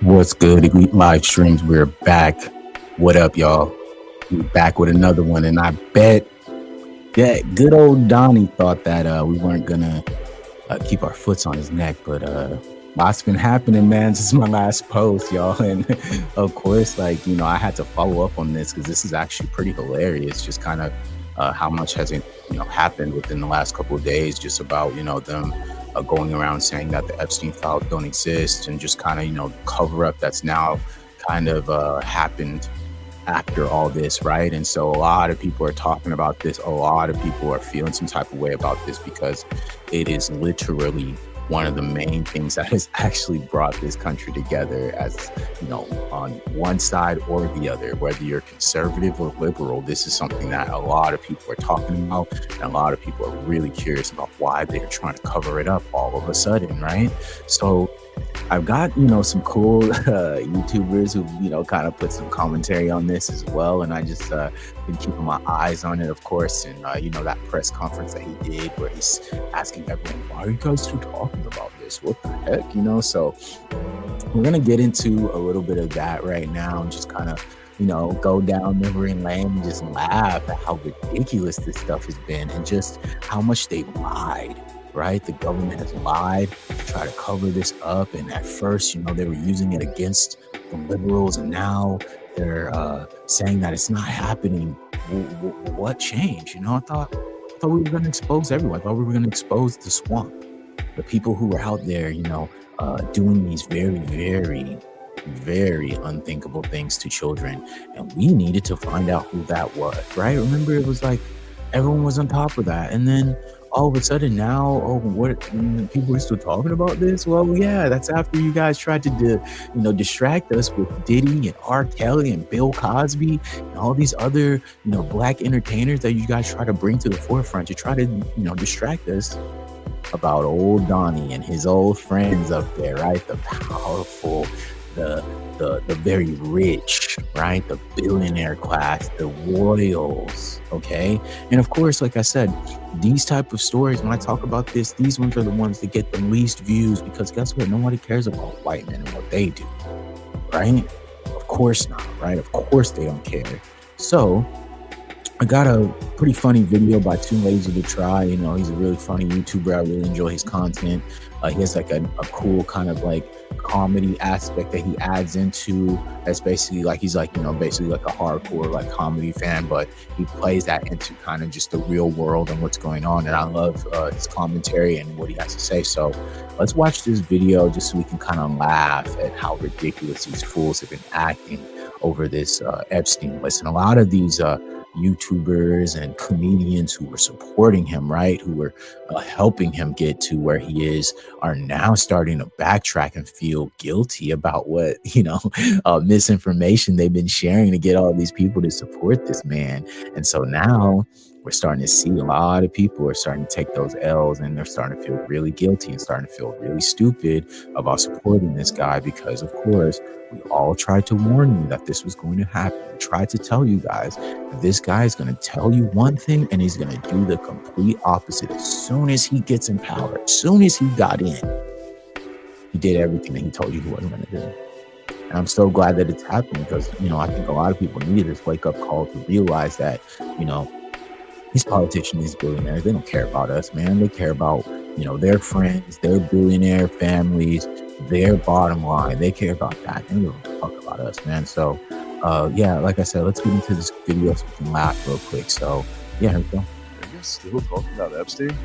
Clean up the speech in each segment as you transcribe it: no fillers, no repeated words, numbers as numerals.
What's good, Elite Live Streams? We're back. What up, y'all? We're back with another one, and I bet that good old Donnie thought that we weren't gonna keep our foots on his neck, but lots been happening, man, since my last post, y'all. And of course, I had to follow up on this because this is actually pretty hilarious. Just kind of how much has it happened within the last couple of days, just about them going around saying that the Epstein files don't exist, and just kind of cover up that's now kind of happened after all this, right? And so a lot of people are talking about this. A lot of people are feeling some type of way about this because it is literally one of the main things that has actually brought this country together, as on one side or the other, whether you're conservative or liberal. This is something that a lot of people are talking about, and a lot of people are really curious about why they're trying to cover it up all of a sudden, right? So I've got some cool YouTubers who kind of put some commentary on this as well, and I just been keeping my eyes on it, of course. And that press conference that he did where he's asking everyone, why are you guys still talking about this? What the heck? So we're gonna get into a little bit of that right now, and just kind of go down memory lane and just laugh at how ridiculous this stuff has been, and just how much they lied. Right? The government has lied to try to cover this up. And at first, they were using it against the liberals, and now they're saying that it's not happening. What changed? I thought we were going to expose everyone. I thought we were going to expose the swamp, the people who were out there, doing these very, very, very unthinkable things to children. And we needed to find out who that was, right? Remember, it was like everyone was on top of that. And then all of a sudden now, what, people are still talking about this? Well, yeah, that's after you guys tried to distract us with Diddy and R. Kelly and Bill Cosby and all these other black entertainers that you guys try to bring to the forefront to try to distract us about old Donnie and his old friends up there, right? The powerful, the very rich, right? The billionaire class, the royals, okay? And of course, like I said, these type of stories, when I talk about this, these ones are the ones that get the least views, because guess what? Nobody cares about white men and what they do, right? Of course not, right? Of course they don't care. So I got a pretty funny video by Too Lazy to Try. He's a really funny YouTuber. I really enjoy his content. He has like a cool kind of like comedy aspect that he adds into. That's basically like he's like basically like a hardcore like comedy fan, but he plays that into kind of just the real world and what's going on. And I love his commentary and what he has to say. So let's watch this video just so we can kind of laugh at how ridiculous these fools have been acting over this Epstein list. And a lot of these YouTubers and comedians who were supporting him, right, who were helping him get to where he is, are now starting to backtrack and feel guilty about what misinformation they've been sharing to get all these people to support this man. And so now we're starting to see a lot of people are starting to take those L's, and they're starting to feel really guilty and starting to feel really stupid about supporting this guy, because of course we all tried to warn you that this was going to happen. We tried to tell you guys that this guy is going to tell you one thing and he's going to do the complete opposite. As soon as he gets in power, as soon as he got in, he did everything that he told you he wasn't going to do. And I'm so glad that it's happening, because I think a lot of people needed this wake-up call to realize that these politicians, these billionaires, they don't care about us, man. They care about their friends, their billionaire families, their bottom line. They care about that. They don't give a fuck about us, man. So yeah, like I said, let's get into this video so we can laugh real quick. So yeah, here we go. Are you still talking about Epstein?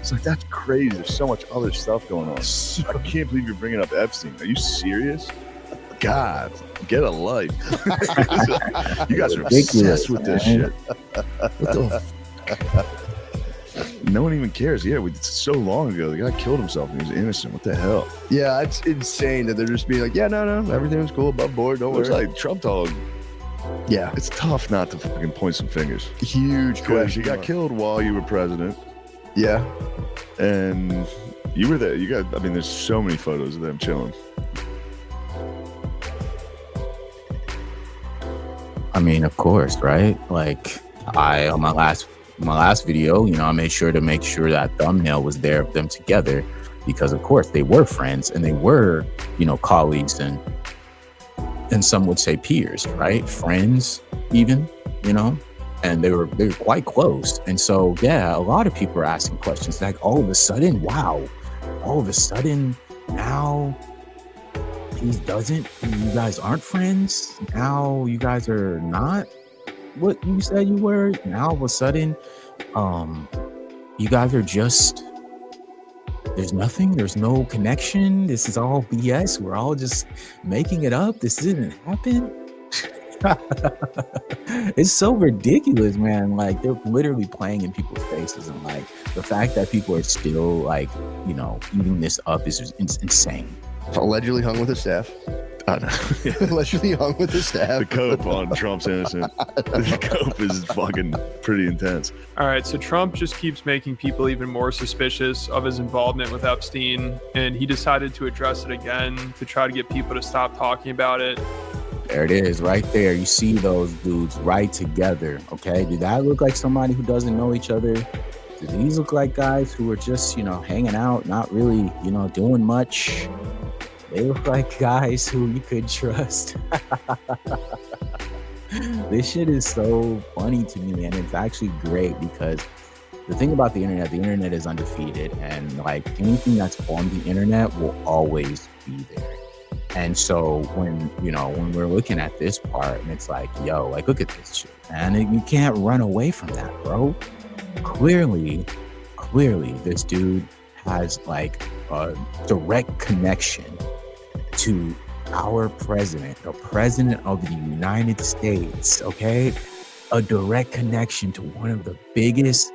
It's like, that's crazy. There's so much other stuff going on. I can't believe you're bringing up Epstein. Are you serious? God, get a life. You guys are obsessed with this shit. What the no one even cares. Yeah, it's so long ago. The guy killed himself and he was innocent. What the hell? Yeah, it's insane that they're just being like, yeah, no, everything's cool, above board, don't Looks worry. like Trump dog. Yeah, It's tough not to fucking point some fingers. huge Because question. you got killed while you were president, Yeah, and you were there. There's so many photos of them chilling. I mean, of course, right? Like on my last video, I made sure that thumbnail was there of them together, because of course they were friends and they were, colleagues and and some would say peers, right? Friends, even, you know, and they were quite close. And so, yeah, a lot of people are asking questions like, all of a sudden, wow, all of a sudden now he doesn't, you guys aren't friends. Now you guys are not what you said you were. Now all of a sudden, you guys are just, there's nothing, there's no connection. This is all BS. We're all just making it up. This didn't happen. It's so ridiculous, man. Like, they're literally playing in people's faces, and like the fact that people are still like, you know, eating this up is insane. Allegedly hung with his staff. I know. Allegedly hung with his staff. The cope on Trump's innocent. The cope is fucking pretty intense. All right, so Trump just keeps making people even more suspicious of his involvement with Epstein, and he decided to address it again to try to get people to stop talking about it. There it is, right there. You see those dudes right together. Okay, did that look like somebody who doesn't know each other? Do these look like guys who are just, you know, hanging out, not really, you know, doing much? They look like guys who you could trust. This shit is so funny to me, and it's actually great because the thing about the internet is undefeated, and like anything that's on the internet will always be there. And so when we're looking at this part, and it's like, yo, like, look at this shit, man. You can't run away from that, bro. Clearly, this dude has like a direct connection to our president, the president of the United States, okay? A direct connection to one of the biggest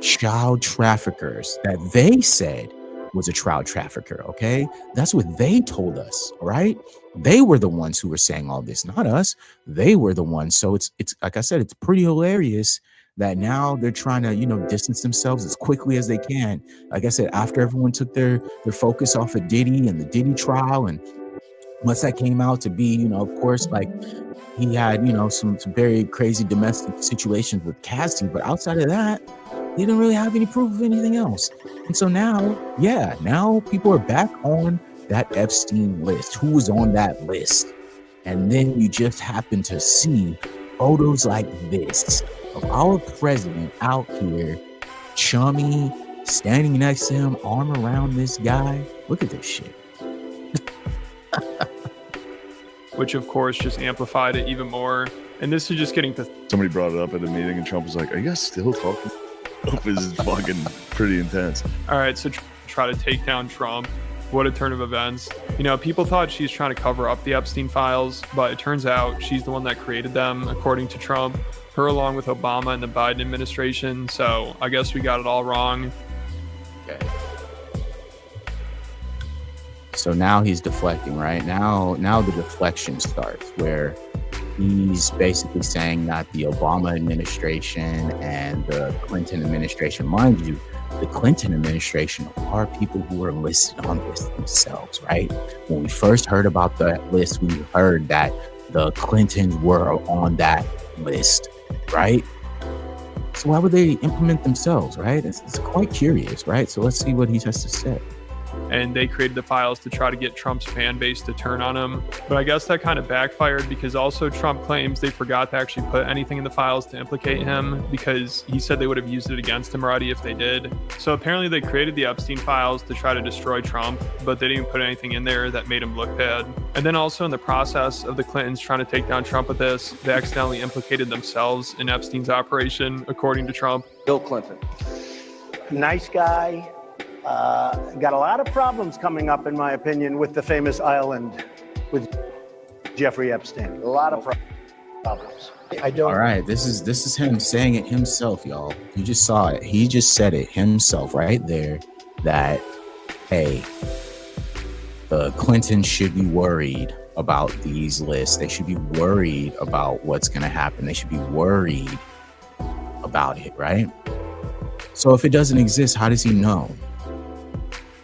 child traffickers that they said was a child trafficker, okay? That's what they told us, right? They were the ones who were saying all this, not us. They were the ones. So it's like I said, it's pretty hilarious that now they're trying to, you know, distance themselves as quickly as they can. Like I said, after everyone took their focus off of Diddy and the Diddy trial, and once that came out to be, you know, of course, like he had, you know, some very crazy domestic situations with Cassie, but outside of that, he didn't really have any proof of anything else. And so now people are back on that Epstein list. Who was on that list? And then you just happen to see photos like this of our president out here, chummy, standing next to him, arm around this guy. Look at this shit. Which of course just amplified it even more. And this is just getting to Somebody brought it up at a meeting, and Trump was like, "Are you guys still talking?" This is fucking pretty intense. all right, so try to take down Trump. What a turn of events. You know, people thought she's trying to cover up the Epstein files, but it turns out she's the one that created them, according to Trump. Her along with Obama and the Biden administration. So I guess we got it all wrong. Okay. So now he's deflecting, right? Now the deflection starts, where he's basically saying that the Obama administration and the Clinton administration, mind you, the Clinton administration are people who are listed on this themselves, right? When we first heard about that list, we heard that the Clintons were on that list, right? So why would they implement themselves, right? It's quite curious, right? So let's see what he has to say. And they created the files to try to get Trump's fan base to turn on him. But I guess that kind of backfired, because also Trump claims they forgot to actually put anything in the files to implicate him, because he said they would have used it against him already if they did. So apparently they created the Epstein files to try to destroy Trump, but they didn't put anything in there that made him look bad. And then also in the process of the Clintons trying to take down Trump with this, they accidentally implicated themselves in Epstein's operation, according to Trump. Bill Clinton. Nice guy. Got a lot of problems coming up, in my opinion, with the famous island with Jeffrey Epstein. A lot of problems. I don't. All right, this is him saying it himself, y'all. You just saw it. He just said it himself right there, that, hey, the Clintons should be worried about these lists. They should be worried about what's going to happen. They should be worried about it, right? So if it doesn't exist, how does he know?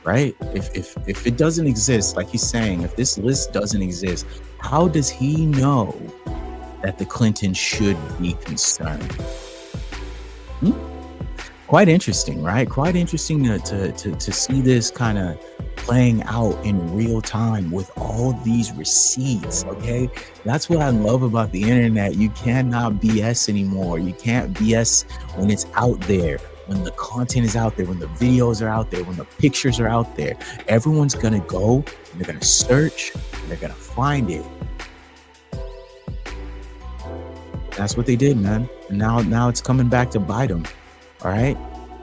Right? If it doesn't exist, like he's saying, if this list doesn't exist, how does he know that the Clintons should be concerned? Quite interesting, right? Quite interesting to see this kind of playing out in real time with all these receipts. Okay, that's what I love about the internet. You cannot BS anymore. You can't BS when it's out there, when the content is out there, when the videos are out there, when the pictures are out there. Everyone's gonna go and they're gonna search and they're gonna find it. That's what they did, man. And now it's coming back to bite him. All right,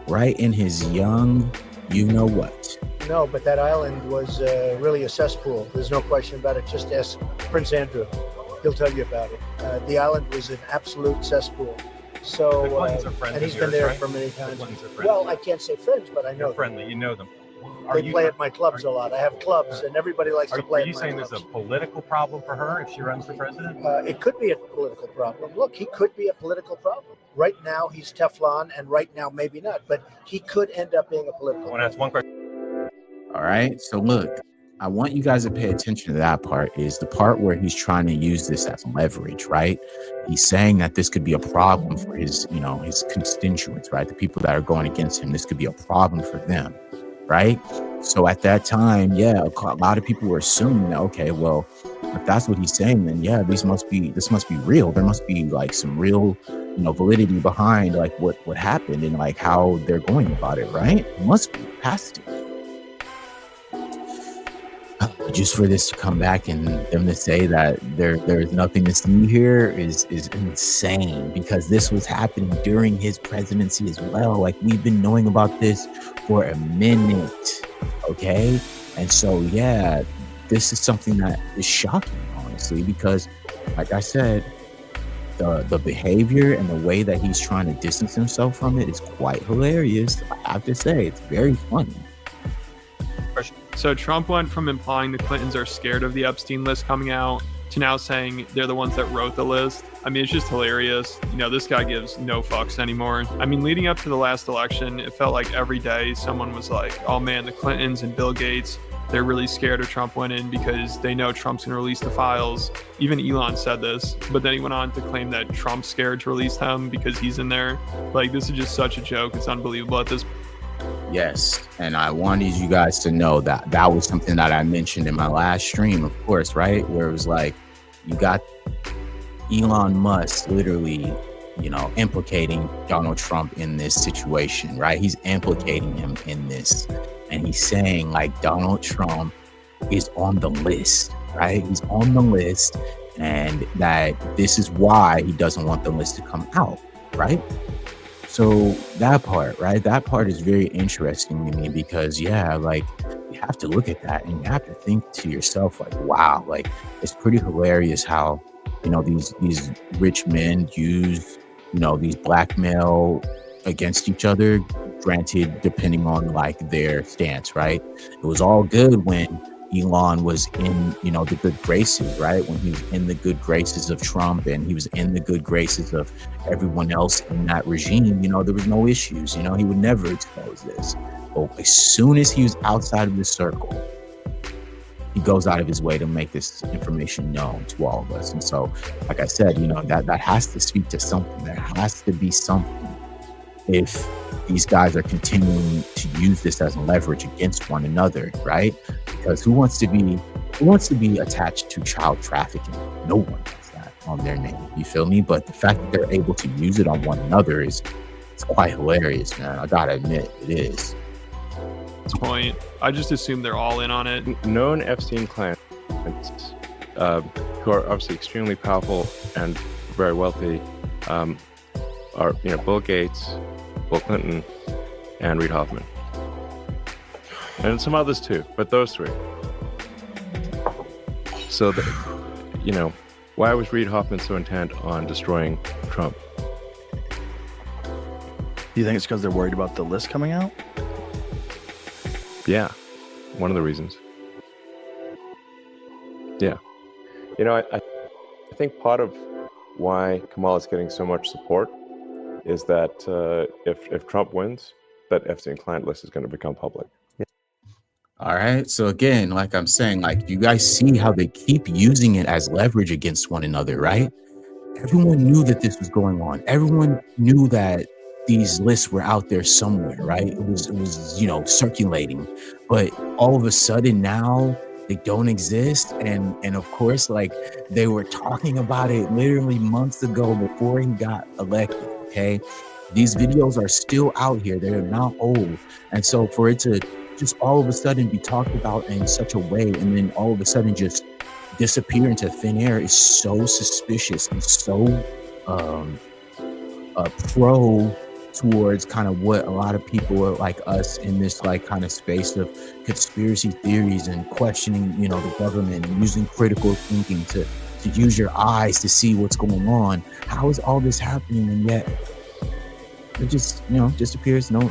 right in his young, you know what. No, but that island was really a cesspool. There's no question about it. Just ask Prince Andrew. He'll tell you about it. The island was an absolute cesspool. So, and he's been there for many times. Well, I can't say friends, but I know them. Friendly, you know them. They play at my clubs a lot. I have clubs, and everybody likes to play at my clubs. Are you saying there's a political problem for her if she runs for president? It could be a political problem. Look, he could be a political problem. Right now, he's Teflon, and right now, maybe not. But he could end up being a political problem. I want to ask one question. All right. So look, I want you guys to pay attention to that part, is the part where he's trying to use this as leverage, right? He's saying that this could be a problem for his, his constituents, right? The people that are going against him, this could be a problem for them, right? So at that time, yeah, a lot of people were assuming that, okay, well, if that's what he's saying, then yeah, this must be real. There must be like some real, validity behind like what happened and like how they're going about it, right? It must be, has to. Just for this to come back and them to say that there's nothing to see here is insane, because this was happening during his presidency as well. Like, we've been knowing about this for a minute, okay? And so, yeah, this is something that is shocking, honestly, because, like I said, the behavior and the way that he's trying to distance himself from it is quite hilarious. I have to say, it's very funny. So Trump went from implying the Clintons are scared of the Epstein list coming out to now saying they're the ones that wrote the list. I mean, it's just hilarious. This guy gives no fucks anymore. I mean, leading up to the last election, it felt like every day someone was like, oh man, the Clintons and Bill Gates, they're really scared of Trump winning because they know Trump's going to release the files. Even Elon said this, but then he went on to claim that Trump's scared to release them because he's in there. Like, this is just such a joke. It's unbelievable at this point. Yes, and I wanted you guys to know that that was something that I mentioned in my last stream, of course, right? Where it was like, you got Elon Musk literally, implicating Donald Trump in this situation, right? He's implicating him in this, and he's saying like Donald Trump is on the list, right? He's on the list, and that this is why he doesn't want the list to come out, right? So that part, right? That part is very interesting to me because, yeah, like, you have to look at that and you have to think to yourself, like, wow, like, it's pretty hilarious how, these rich men use, these blackmail against each other, granted, depending on like their stance, right? It was all good when Elon was in, the good graces, right? When he was in the good graces of Trump and he was in the good graces of everyone else in that regime, there was no issues, he would never expose this. But as soon as he was outside of the circle, he goes out of his way to make this information known to all of us. And so, like I said, that has to speak to something. There has to be something if these guys are continuing to use this as leverage against one another, right? Because who wants to be attached to child trafficking? No one does that on their name. You feel me? But the fact that they're able to use it on one another it's quite hilarious, man. I gotta admit, it is. Point. I just assume they're all in on it. Known Epstein clients, who are obviously extremely powerful and very wealthy, are Bill Gates, Bill Clinton, and Reid Hoffman, and some others too, but those three. So, why was Reid Hoffman so intent on destroying Trump? Do you think it's because they're worried about the list coming out? Yeah, one of the reasons. Yeah. I think part of why Kamala is getting so much support is that if Trump wins, that Epstein client list is going to become public. Yeah. All right. So again, like I'm saying, like, you guys see how they keep using it as leverage against one another, right? Everyone knew that this was going on. Everyone knew that these lists were out there somewhere, right? It was circulating, but all of a sudden now they don't exist. And of course, like, they were talking about it literally months ago before he got elected. Okay, these videos are still out here. They're not old. And so for it to just all of a sudden be talked about in such a way, and then all of a sudden just disappear into thin air, is so suspicious and so pro towards kind of what a lot of people are like us in this like kind of space of conspiracy theories and questioning, the government, and using critical thinking to use your eyes to see what's going on. How is all this happening? And yet it just, disappears. No.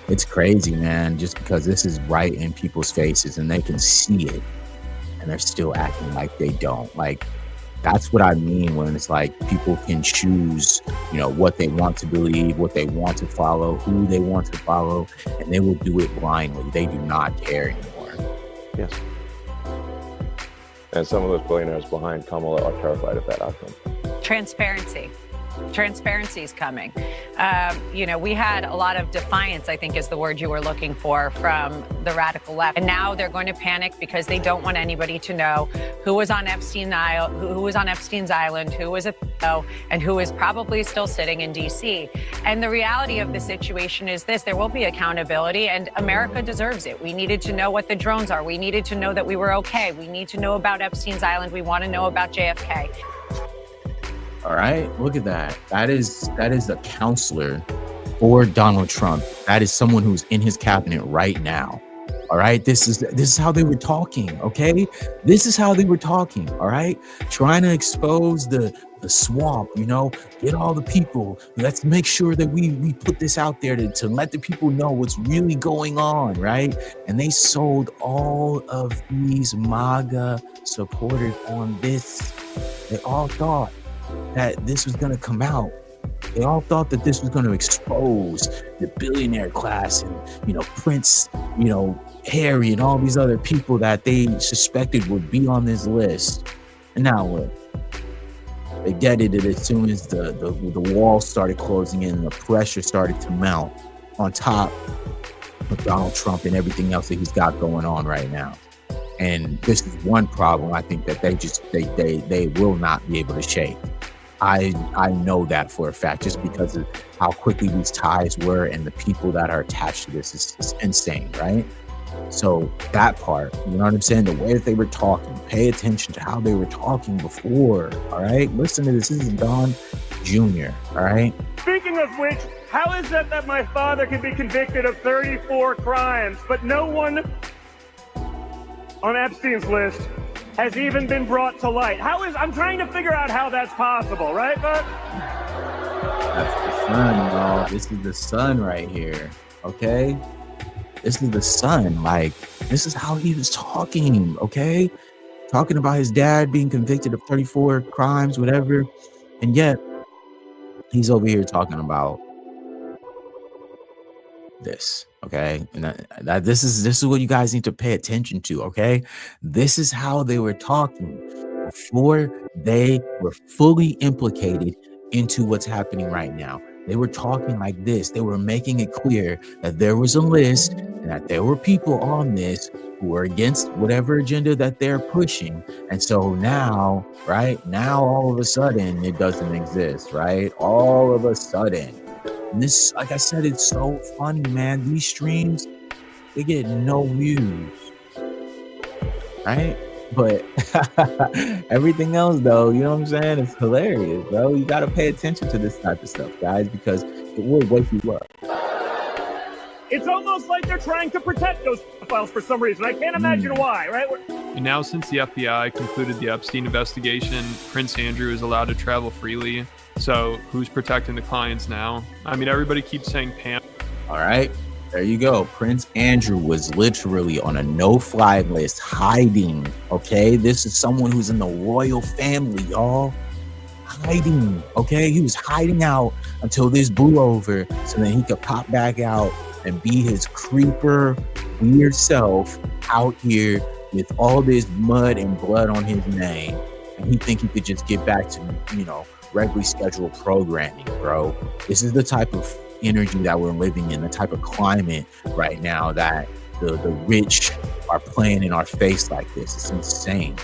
It's crazy, man, just because this is right in people's faces and they can see it and they're still acting like they don't. Like, that's what I mean when it's like people can choose, what they want to believe, what they want to follow, who they want to follow, and they will do it blindly. They do not care anymore. Yes. And some of those billionaires behind Kamala are terrified of that outcome. Transparency is coming. We had a lot of defiance, I think is the word you were looking for, from the radical left. And now they're going to panic because they don't want anybody to know who was on Epstein's Island, who was a pedo, and who is probably still sitting in D.C. And the reality of the situation is this: there will be accountability, and America deserves it. We needed to know what the drones are. We needed to know that we were okay. We need to know about Epstein's Island. We want to know about JFK. All right, look at that. That is a counselor for Donald Trump. That is someone who's in his cabinet right now. All right, this is how they were talking. Okay, this is how they were talking. All right, trying to expose the swamp. Get all the people. Let's make sure that we put this out there to let the people know what's really going on. Right, and they sold all of these MAGA supporters on this. They all thought that this was going to come out. They all thought that this was going to expose the billionaire class and, Prince, Harry and all these other people that they suspected would be on this list. And now what? They deaded it as soon as the walls started closing in and the pressure started to mount on top of Donald Trump and everything else that he's got going on right now. And this is one problem I think that they will not be able to shake. I know that for a fact, just because of how quickly these ties were and the people that are attached to this is insane, right? So that part, you know what I'm saying? The way that they were talking, pay attention to how they were talking before, all right? Listen to this. This is Don Jr., all right? Speaking of which, how is it that my father can be convicted of 34 crimes, but no one on Epstein's list has even been brought to light? I'm trying to figure out how that's possible, right, bud? That's the sun, y'all. This is the sun right here, okay? This is the sun. Like, this is how he was talking, okay? Talking about his dad being convicted of 34 crimes, whatever. And yet, he's over here talking about this, okay? And that this is what you guys need to pay attention to, okay? This is how they were talking before they were fully implicated into what's happening right now. They were talking like this. They were making it clear that there was a list and that there were people on this who were against whatever agenda that they're pushing. And so now, right now, all of a sudden, it doesn't exist, right? All of a sudden. And this, like I said, it's so funny, man. These streams, they get no views, right? But everything else, though, you know what I'm saying? It's hilarious, bro. You got to pay attention to this type of stuff, guys, because it will wake you up. It's almost like they're trying to protect those files for some reason. I can't imagine why, right? And now, since the FBI concluded the Epstein investigation, Prince Andrew is allowed to travel freely. So who's protecting the clients now? I mean, everybody keeps saying Pam. All right. There you go. Prince Andrew was literally on a no-fly list, hiding, okay? This is someone who's in the royal family, y'all. Hiding, okay? He was hiding out until this blew over so then he could pop back out and be his creeper, weird self out here with all this mud and blood on his name. And he think he could just get back to, regularly scheduled programming, bro. This is the type of energy that we're living in, the type of climate right now that the rich are playing in our face like this. It's insane.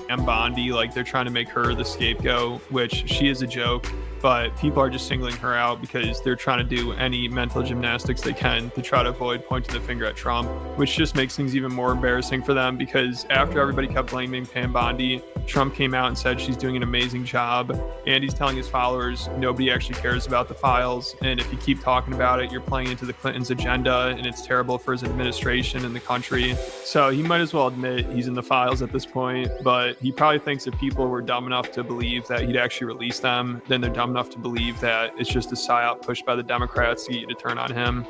And Bondi, like they're trying to make her the scapegoat, which she is a joke, but people are just singling her out because they're trying to do any mental gymnastics they can to try to avoid pointing the finger at Trump, which just makes things even more embarrassing for them, because after everybody kept blaming Pam Bondi, Trump came out and said she's doing an amazing job, and he's telling his followers nobody actually cares about the files, and if you keep talking about it, you're playing into the Clintons' agenda, and it's terrible for his administration and the country. So he might as well admit he's in the files at this point, but he probably thinks if people were dumb enough to believe that he'd actually release them, then they're dumb enough to believe that it's just a psyop pushed by the Democrats to get you to turn on him.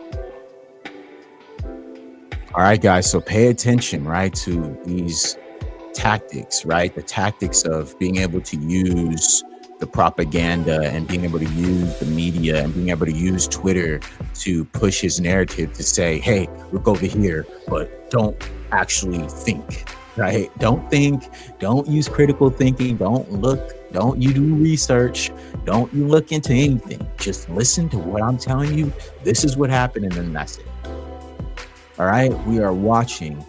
All right, guys, so pay attention, right, to these tactics, right? The tactics of being able to use the propaganda and being able to use the media and being able to use Twitter to push his narrative to say, hey, look over here, but don't actually think, right? Don't think, don't use critical thinking, don't you do research, don't you look into anything. Just listen to what I'm telling you. This is what happened, and then that's it. All right, we are watching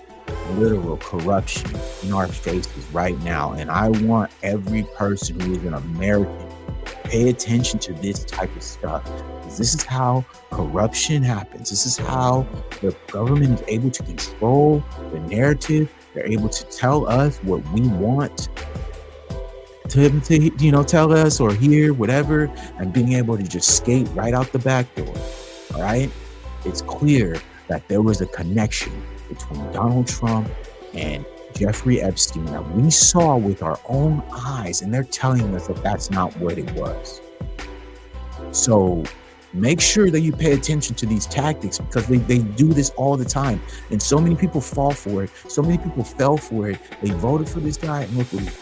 literal corruption in our faces right now, and I want every person who is an American to pay attention to this type of stuff, because this is how corruption happens. This is how the government is able to control the narrative. They're able to tell us what we want to tell us or hear, whatever, and being able to just skate right out the back door. All right, it's clear that there was a connection between Donald Trump and Jeffrey Epstein that we saw with our own eyes, and they're telling us that that's not what it was. So make sure that you pay attention to these tactics, because they do this all the time, and so many people fall for it. So many people fell for it. They voted for this guy, and look what he did.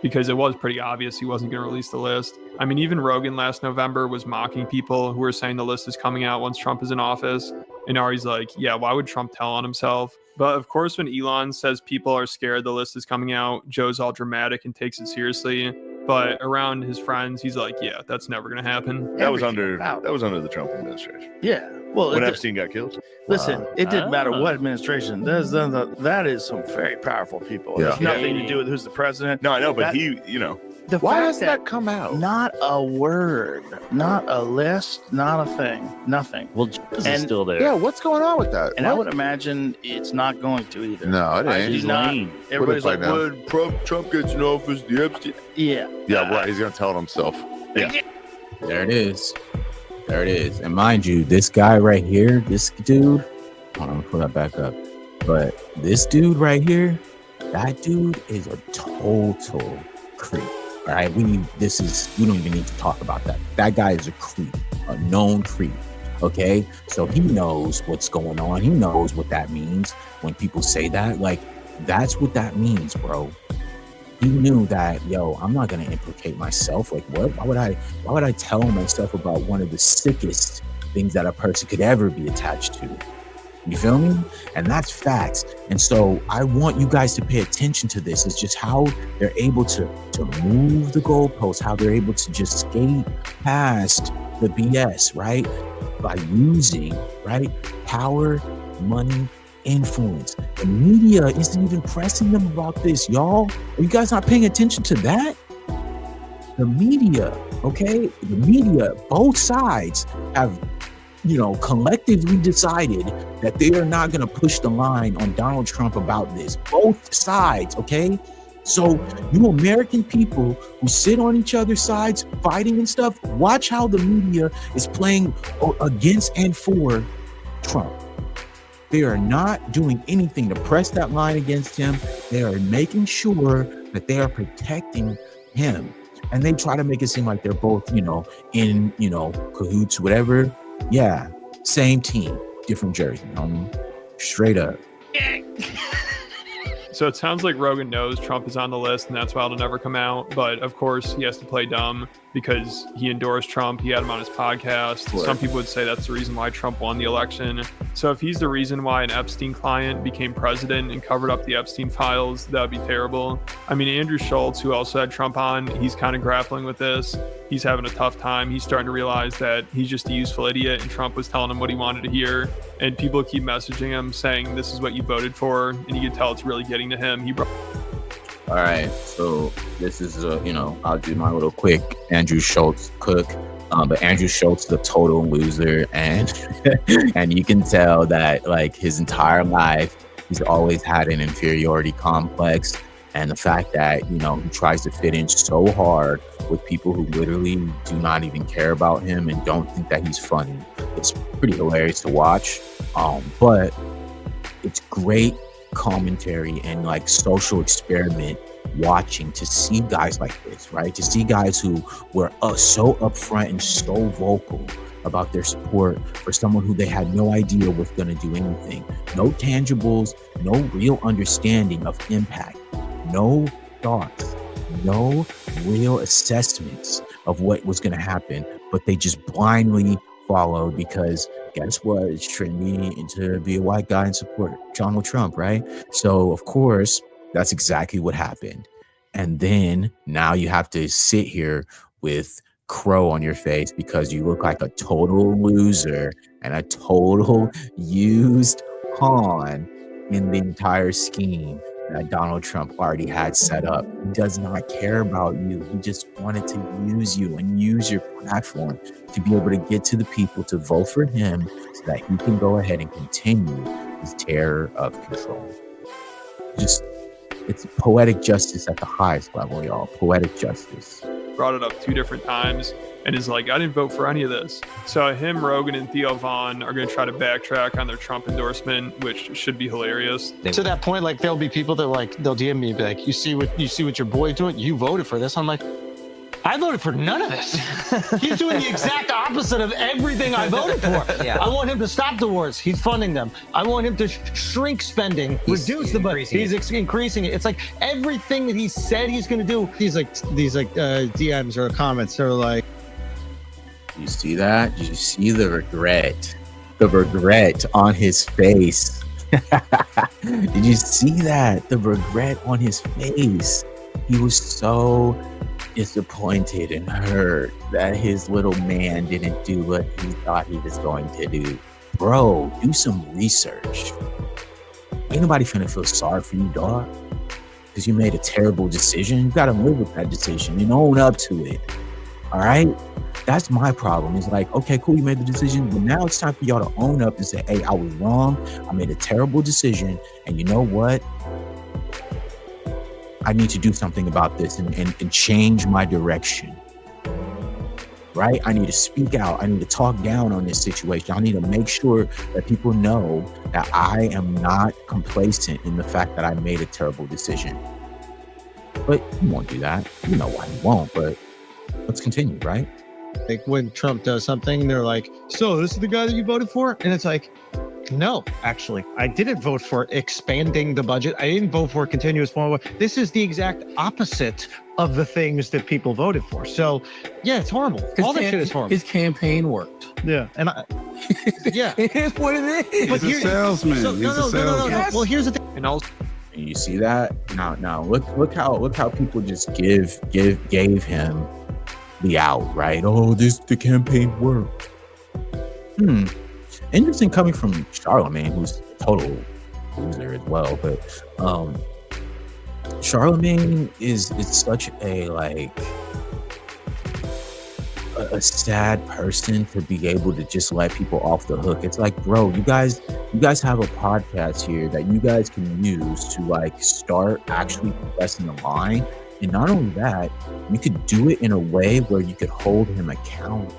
Because it was pretty obvious he wasn't going to release the list. I mean, even Rogan last November was mocking people who were saying the list is coming out once Trump is in office. And now he's like, yeah, why would Trump tell on himself? But of course, when Elon says people are scared the list is coming out, Joe's all dramatic and takes it seriously. But around his friends, he's like, yeah, that's never going to happen. That was under the Trump administration. Yeah. Well, when Epstein got killed. Listen, it didn't matter what administration. That is some very powerful people. Yeah. It has nothing to do with who's the president. No, I know, but why doesn't that come out? Not a word, not a list, not a thing, nothing. Well, Jesus is still there. Yeah, what's going on with that? And I would imagine it's not going to either. No, it ain't. He's not. Everybody's like, when Trump gets in office, the Epstein. Yeah. Yeah, right. He's going to tell it himself. Yeah. There it is. There it is. And mind you, this guy right here, this dude, hold on, pull that back up. But this dude right here, that dude is a total creep. All right, we don't even need to talk about that. That guy is a creep, a known creep. Okay, so he knows what's going on. He knows what that means when people say that. Like, that's what that means, bro. He knew that, yo, I'm not gonna implicate myself. Like, what? Why would I tell myself about one of the sickest things that a person could ever be attached to? You feel me? And that's facts. And so I want you guys to pay attention to this. It's just how they're able to move the goalposts, how they're able to just skate past the BS, right? By using, right, power, money, influence. The media isn't even pressing them about this, y'all. Are you guys not paying attention to that? The media, okay? The media, both sides have collectively decided that they are not going to push the line on Donald Trump about this. Both sides, okay? So you American people who sit on each other's sides fighting and stuff, watch how the media is playing against and for Trump. They are not doing anything to press that line against him. They are making sure that they are protecting him. And they try to make it seem like they're both, in, cahoots, whatever. Yeah, same team, different jersey, straight up. So it sounds like Rogan knows Trump is on the list, and that's why it'll never come out. But of course, he has to play dumb. because he endorsed Trump. He had him on his podcast. Right. Some people would say that's the reason why Trump won the election. So if he's the reason why an Epstein client became president and covered up the Epstein files, that would be terrible. I mean, Andrew Schultz, who also had Trump on, he's kind of grappling with this. He's having a tough time. He's starting to realize that he's just a useful idiot and Trump was telling him what he wanted to hear. And people keep messaging him saying, this is what you voted for. And you can tell it's really getting to him. All right, so this is I'll do my little quick Andrew Schultz cook. But Andrew Schultz is a total loser, and and you can tell that like his entire life he's always had an inferiority complex, and the fact that he tries to fit in so hard with people who literally do not even care about him and don't think that he's funny. It's pretty hilarious to watch, but it's great commentary and like social experiment watching to see guys like this, right? To see guys who were so upfront and so vocal about their support for someone who they had no idea was going to do anything. No tangibles, no real understanding of impact, no thoughts, no real assessments of what was going to happen, but they just blindly followed because guess what? It's trendy to be a white guy and support Donald Trump, right? So of course, that's exactly what happened. And then now you have to sit here with crow on your face because you look like a total loser and a total used pawn in the entire scheme that Donald Trump already had set up. He does not care about you. He just wanted to use you and use your platform to be able to get to the people to vote for him so that he can go ahead and continue his terror of control. It's poetic justice at the highest level, y'all. Poetic justice. Brought it up 2 different times and is like, I didn't vote for any of this. So him, Rogan, and Theo Vaughn are going to try to backtrack on their Trump endorsement, which should be hilarious. To that point, like there'll be people that like they'll DM me, be like, you see what your boy's doing? You voted for this. I'm like, I voted for none of this. He's doing the exact opposite of everything I voted for. Yeah. I want him to stop the wars. He's funding them. I want him to shrink spending, reduce the budget. He's increasing it. It's like everything that he said he's going to do. These DMs or comments are like, you see that? You see the regret on his face. Did you see that? The regret on his face. He was so disappointed and hurt that his little man didn't do what he thought he was going to do. Bro, do some research. Ain't nobody finna feel sorry for you, dog, because you made a terrible decision. You gotta live with that decision and own up to it. All right? That's my problem. It's like, okay, cool, you made the decision, but now it's time for y'all to own up and say, hey, I was wrong. I made a terrible decision, and you know what? I need to do something about this and change my direction, right? I need to speak out. I need to talk down on this situation. I need to make sure that people know that I am not complacent in the fact that I made a terrible decision. But he won't do that. You know why he won't, but let's continue, right? Like when Trump does something, they're like, so this is the guy that you voted for? And it's like, no, actually, I didn't vote for expanding the budget. I didn't vote for continuous form. This is the exact opposite of the things that people voted for. So, yeah, it's horrible. All that shit is horrible. His campaign worked. Yeah, and yeah, it is what it is. But He's a salesman. No. Well, here's the thing. And also, you see that? Now look how people just gave him the out, right? Oh, the campaign worked. Interesting coming from Charlemagne, who's a total loser as well. But Charlemagne is such a sad person to be able to just let people off the hook. It's like, bro, you guys have a podcast here that you guys can use to like start actually progressing the line. And not only that, you could do it in a way where you could hold him accountable,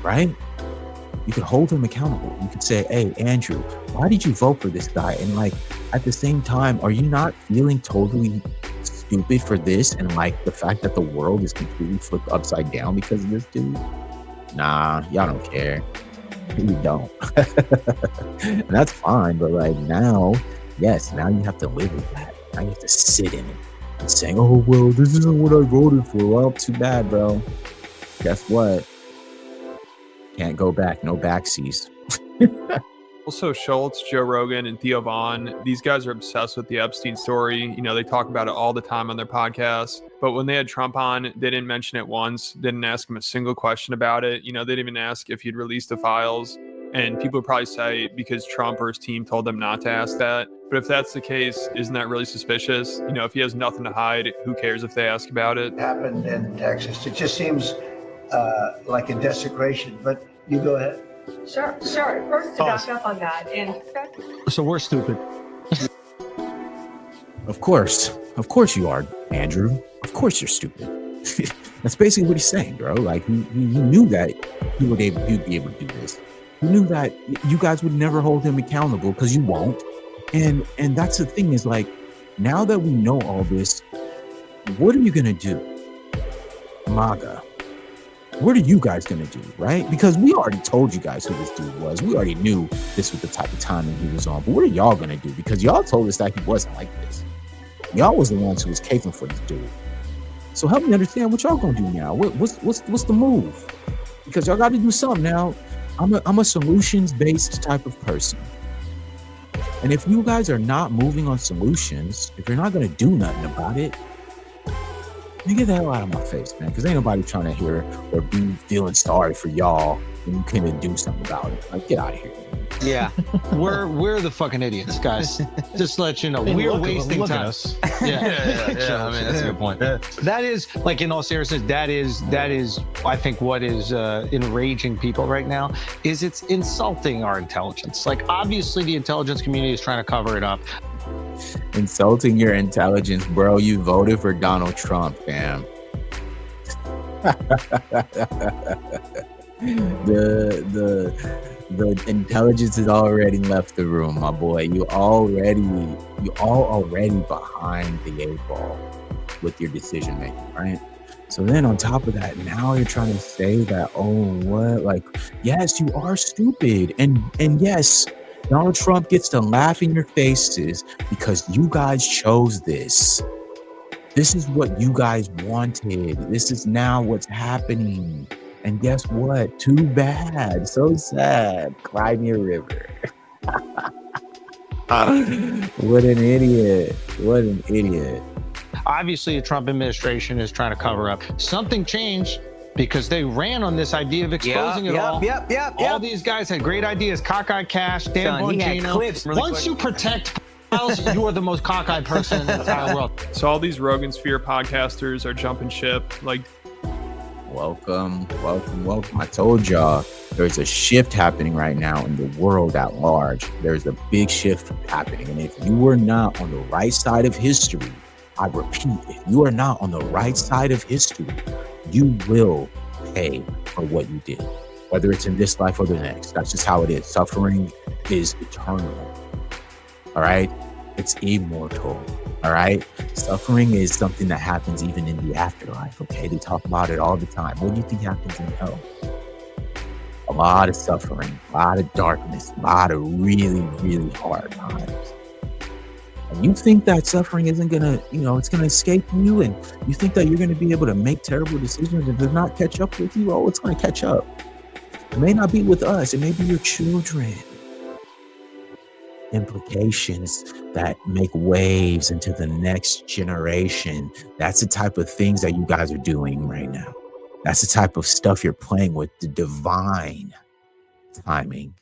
right? You could hold him accountable. You could say, hey, Andrew, why did you vote for this guy? And like, at the same time, are you not feeling totally stupid for this? And like the fact that the world is completely flipped upside down because of this dude? Nah, y'all don't care. You don't. And that's fine. But like now you have to live with that. Now you have to sit in it. and saying, "Oh well, this isn't what I voted for." Well, too bad, bro. Guess what? Can't go back. No backsies. Also, Schultz, Joe Rogan, and Theo Vaughn, these guys are obsessed with the Epstein story. You know, they talk about it all the time on their podcasts. But when they had Trump on, they didn't mention it once, didn't ask him a single question about it. You know, they didn't even ask if he'd released the files. And people would probably say because Trump or his team told them not to ask that. But if that's the case, isn't that really suspicious? You know, if he has nothing to hide, who cares if they ask about it? Happened in Texas. It just seems like a desecration, but you go ahead. Sure. First, to back up on that, and So we're stupid. Of course you are, Andrew. Of course you're stupid. That's basically what he's saying, bro. Like he knew that he'd be able to do this. He knew that you guys would never hold him accountable because you won't. And that's the thing is like, now that we know all this, what are you gonna do? MAGA. What are you guys gonna do, right? Because we already told you guys who this dude was. We already knew this was the type of timing he was on. But what are y'all gonna do? Because y'all told us that he wasn't like this. Y'all was the ones who was caping for this dude. So help me understand what y'all gonna do now. What's the move? Because y'all got to do something now. I'm a solutions-based type of person. And if you guys are not moving on solutions, if you're not gonna do nothing about it, get the hell out of my face, man. Because ain't nobody trying to hear or be feeling sorry for y'all when you can't do something about it. Like, get out of here. Yeah, we're the fucking idiots, guys. Just to let you know, we're wasting time. Yeah. I mean, that's a good point. That is, like, in all seriousness, that is, I think, what is enraging people right now is it's insulting our intelligence. Like, obviously, the intelligence community is trying to cover it up. Insulting your intelligence, bro. You voted for Donald Trump, fam. The intelligence has already left the room, my boy. You all already behind the 8 ball with your decision making, right? So then on top of that, now you're trying to say that, oh, what? Like, yes, you are stupid. And yes, Donald Trump gets to laugh in your faces because you guys chose this. This is what you guys wanted. This is now what's happening. And guess what? Too bad. So sad. Cry me a river. What an idiot. What an idiot. Obviously, the Trump administration is trying to cover up. Something changed because they ran on this idea of exposing it all. All these guys had great ideas. Cockeyed Cash, Dan Bongino. Once you protect files, you are the most cockeyed person in the entire world. So all these Rogan Sphere podcasters are jumping ship. Like, welcome. I told y'all there's a shift happening right now in the world at large. There's a big shift happening. And if you are not on the right side of history, I repeat, if you are not on the right side of history, you will pay for what you did, whether it's in this life or the next. That's just how it is. Suffering is eternal. All right? It's immortal. All right? Suffering is something that happens even in the afterlife. Okay? They talk about it all the time. What do you think happens in hell? A lot of suffering, a lot of darkness, a lot of really, really hard times. And you think that suffering isn't gonna, it's gonna escape you, and you think that you're gonna be able to make terrible decisions and does not catch up with you? Oh, it's gonna catch up. It may not be with us, it may be your children. Implications that make waves into the next generation. That's the type of things that you guys are doing right now. That's the type of stuff you're playing with, the divine timing.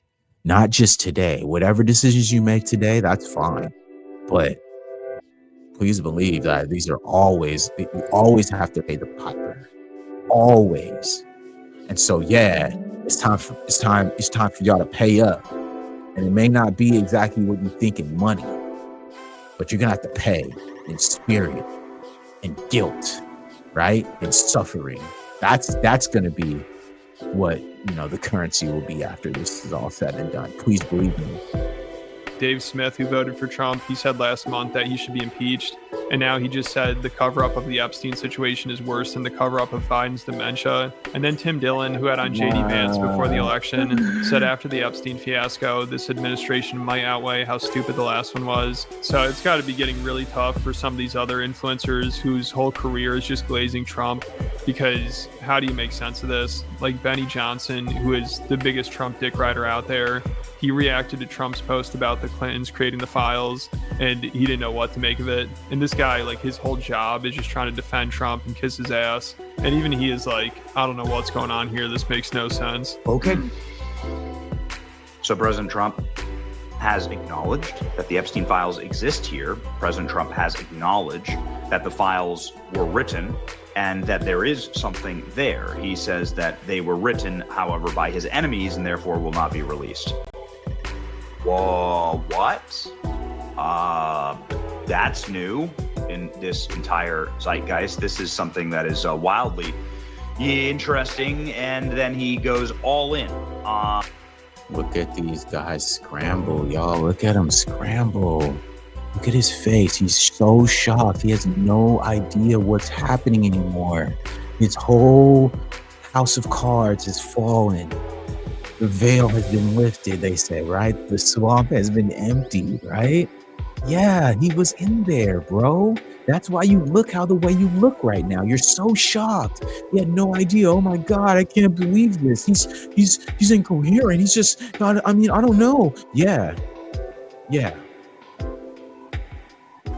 Not just today. Whatever decisions you make today, that's fine. But please believe that these are you always have to pay the piper. Always. And so, yeah, it's time for y'all to pay up. And it may not be exactly what you think in money, but you're gonna have to pay in spirit and guilt, right? And suffering. That's gonna be what the currency will be after this is all said and done. Please believe me. Dave Smith, who voted for Trump, he said last month that he should be impeached. And now he just said the cover-up of the Epstein situation is worse than the cover-up of Biden's dementia. And then Tim Dillon, who had on JD Vance before the election, said after the Epstein fiasco, this administration might outweigh how stupid the last one was. So it's got to be getting really tough for some of these other influencers whose whole career is just glazing Trump, because how do you make sense of this? Like Benny Johnson, who is the biggest Trump dick rider out there, he reacted to Trump's post about the Clintons creating the files, and he didn't know what to make of it. And this guy, like, his whole job is just trying to defend Trump and kiss his ass. And even he is like, I don't know what's going on here. This makes no sense. Okay. So President Trump has acknowledged that the Epstein files exist here. President Trump has acknowledged that the files were written and that there is something there. He says that they were written, however, by his enemies and therefore will not be released. Whoa, what? That's new in this entire zeitgeist. This is something that is wildly interesting. And then he goes all in. Look at these guys scramble, y'all. Look at him scramble. Look at his face. He's so shocked. He has no idea what's happening anymore. His whole house of cards is fallen. The veil has been lifted, they say, right? The swamp has been emptied, right? Yeah, he was in there, bro. That's why you look the way you look right now. You're so shocked. He had no idea. Oh my God, I can't believe this. He's incoherent. He's just, I don't know. Yeah.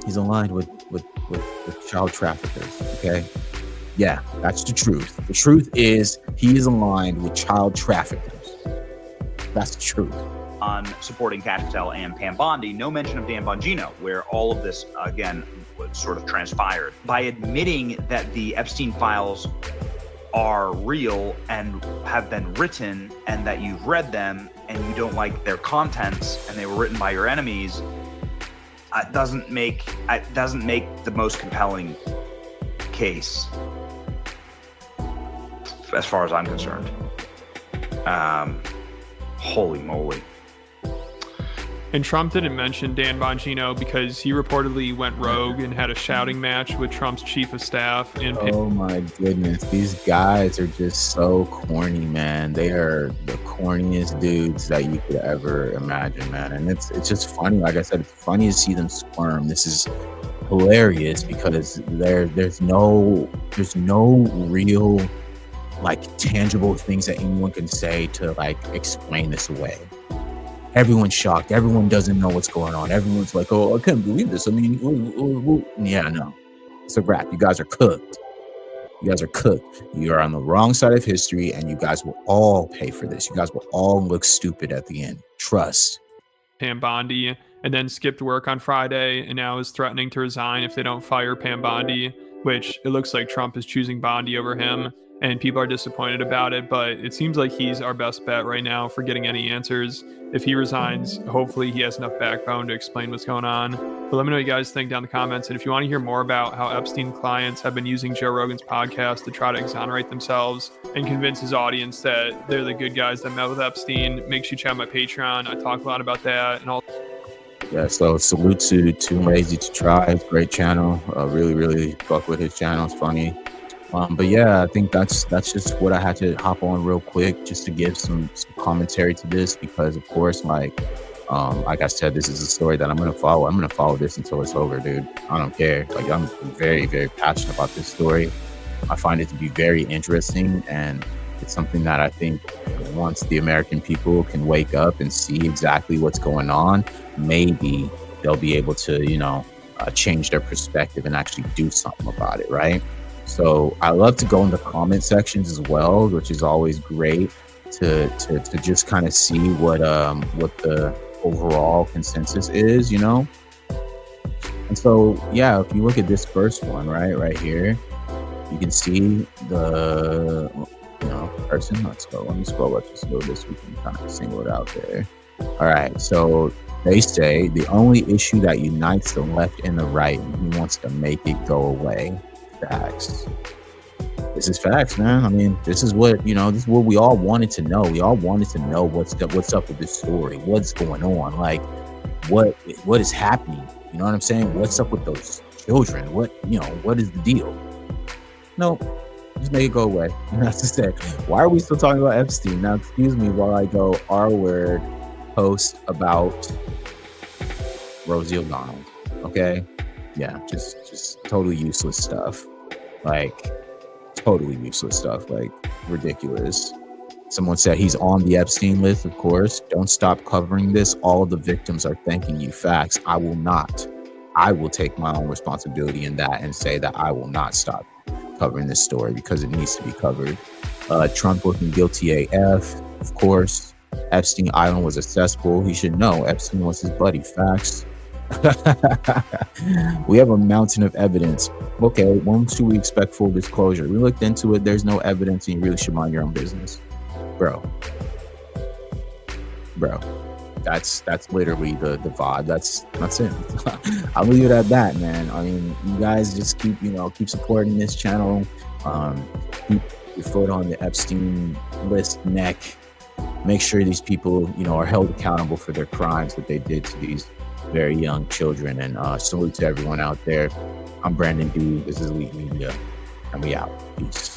He's aligned with child traffickers, okay? Yeah, that's the truth. The truth is he is aligned with child traffickers. That's the truth. On supporting Cash Patel and Pam Bondi, no mention of Dan Bongino, where all of this, again, was sort of transpired. By admitting that the Epstein files are real and have been written and that you've read them and you don't like their contents and they were written by your enemies, doesn't make the most compelling case as far as I'm concerned. Holy moly. And Trump didn't mention Dan Bongino because he reportedly went rogue and had a shouting match with Trump's chief of staff. And oh my goodness, these guys are just so corny, man. They are the corniest dudes that you could ever imagine, man. And it's just funny. Like I said, it's funny to see them squirm. This is hilarious because there's no real like tangible things that anyone can say to like explain this away. Everyone's shocked. Everyone doesn't know what's going on. Everyone's like, oh, I can't believe this. I mean, yeah, no. It's a wrap. You guys are cooked. You guys are cooked. You are on the wrong side of history, and you guys will all pay for this. You guys will all look stupid at the end. Trust. Pam Bondi, and then skipped work on Friday, and now is threatening to resign if they don't fire Pam Bondi, which it looks like Trump is choosing Bondi over him. And people are disappointed about it, but it seems like he's our best bet right now for getting any answers. If he resigns, hopefully he has enough backbone to explain what's going on. But let me know what you guys think down in the comments. And if you want to hear more about how Epstein clients have been using Joe Rogan's podcast to try to exonerate themselves and convince his audience that they're the good guys that met with Epstein, make sure you check out my Patreon. I talk a lot about that and all. Yeah, so salute to Too Lazy to Try. Great channel. Really fuck with his channel. It's funny. But yeah, I think that's just what I had to hop on real quick just to give some commentary to this because, of course, like I said, this is a story that I'm gonna follow. I'm gonna follow this until it's over, dude. I don't care. Like I'm very passionate about this story. I find it to be very interesting, and it's something that I think once the American people can wake up and see exactly what's going on, maybe they'll be able to, change their perspective and actually do something about it, right? So I love to go in the comment sections as well, which is always great to just kind of see what the overall consensus is, And so, yeah, if you look at this first one, right here, you can see the, person. Let me scroll up just a little bit so we can kind of single it out there. All right. So they say the only issue that unites the left and the right, and he wants to make it go away. Facts. This is facts, man. I mean, this is what we all wanted to know. We all wanted to know what's up with this story. What's going on? Like, what is happening? You know what I'm saying? What's up with those children. What is the deal? No, just make it go away. And that's to say, why are we still talking about Epstein? Now, excuse me while I go R-word post about Rosie O'Donnell. Okay? Yeah, just totally useless stuff. Like, totally useless stuff. Like, ridiculous. Someone said he's on the Epstein list, of course. Don't stop covering this. All the victims are thanking you. Facts. I will not. I will take my own responsibility in that and say that I will not stop covering this story because it needs to be covered. Trump looking guilty AF, of course. Epstein Island was a cesspool. He should know. Epstein was his buddy. Facts. We have a mountain of evidence. Okay, when should we expect full disclosure? We looked into it. There's no evidence, and you really should mind your own business, bro. That's literally the vibe. That's it. I'll leave it at that, man. I mean, you guys just keep supporting this channel. Keep your foot on the Epstein list neck. Make sure these people, are held accountable for their crimes that they did to these very young children. And salute to everyone out there. I'm Brandon D. This is Elite Media, and we out. Peace.